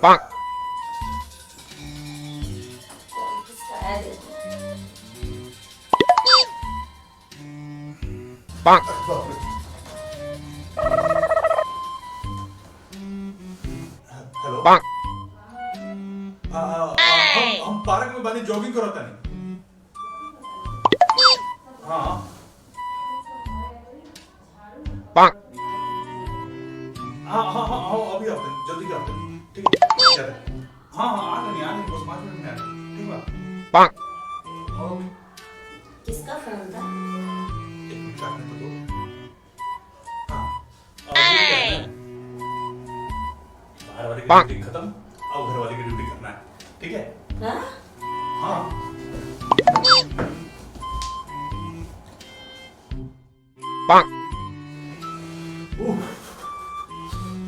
bonk, bonk, hello bonk, हम park में बानी जॉगिंग करत तानी। हाँ bonk, हाँ हाँ हाँ हाँ अभी आते हैं, जल्दी आते हैं, ठीक है चल। हाँ हाँ आ गए बस 5 मिनट में आ गए, ठीक है। bonk, ओके किसका फोन था? एक मिनट चाहने तो दो। हाँ अब क्या है ना, बाहर वाले की bonk, ड्यूटी खत्म, अब घर वाले की ड्यूटी करना है, ठीक है। हाँ? हाँ bonk, उह,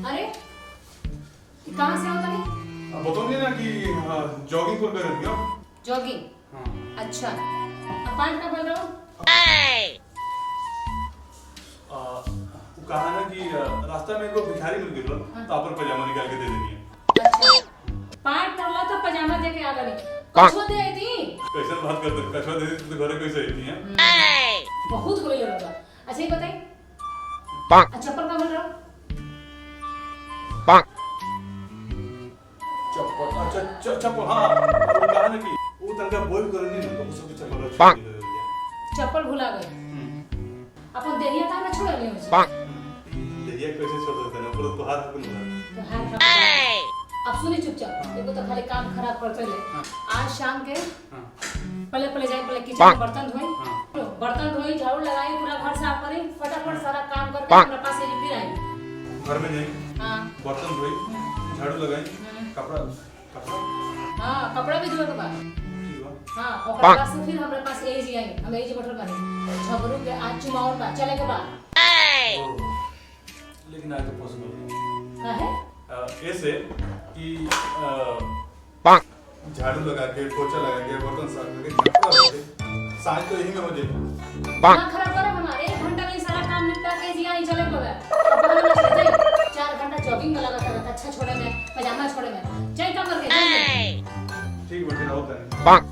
अरे ये कहाँ से हो तुम? अब बताओगे ना कि जॉगिंग पर कर रही हो। जॉगिंग? हाँ अच्छा, अब पान का बोल रहा हूँ। वो कहा ना कि रास्ता में कोई भिखारी मिल गया तो आप पर पजामा निकाल के दे देनी है। अच्छा, पान पड़ला तो पजामा दे के आ गई। कछुआ दे आई थी? कैसे बात करते हो? कछुआ दे दी तो घरे कैसे आई थी हैं? बहुत हो गया होगा। अच्छा ये बताइए, bonk, चप्पल का बोल रहा हूँ। bonk, चप्पल अच्छा चप्पल हाँ वो कहा ना कि वो तनका बॉईल करनी ना तो उसको चप्पल Bonk. चप्पल भुला गए। अपन देहिया था ना छोड़ ले मुझे। bonk, ये कैसे छोड़ देते हैं पूरा तो हाथ हाथ में तो हार खा। अब सुनी चुपचाप, देखो तो खाली काम खराब करते ले। आज शाम के हाँ पहले जाए, पहले किचन Bonk. में बर्तन धोई, हाँ बर्तन धोई, झाड़ू लगाई, पूरा घर साफ करी, फटाफट सारा काम करके Bonk. अपने पास ही फिर आई। घर में जाएंगे हाँ बर्तन धोई झाड़ू लगाई कपड़ा कपड़ा हाँ, कपड़ा भी धोए के बाद। ठीक है। हाँ, और Bonk. बाद से फिर हमारे पास एज आई, हम एज बैठल बानी। झगड़ू के आज चुमावन बा, चले के बाद। ओह, लेकिन आज तो पॉसिबल नहीं का है? ऐसे कि bonk, झाड़ू लगा के पोछा लगा के बर्तन साफ करके कपड़ा धो के सांझ तो यही में हो जाएगा। bonk, ना खराब करे हमारे 1 घंटा में सारा काम निपटा के जी आई चले के बाद। अब बहाना से जाए 4 घंटा जॉगिंग में लगा कर अच्छा छोड़े में, पजामा छोड़े में। जाए काम करके जाए। ठीक है बेटे होता है। bonk,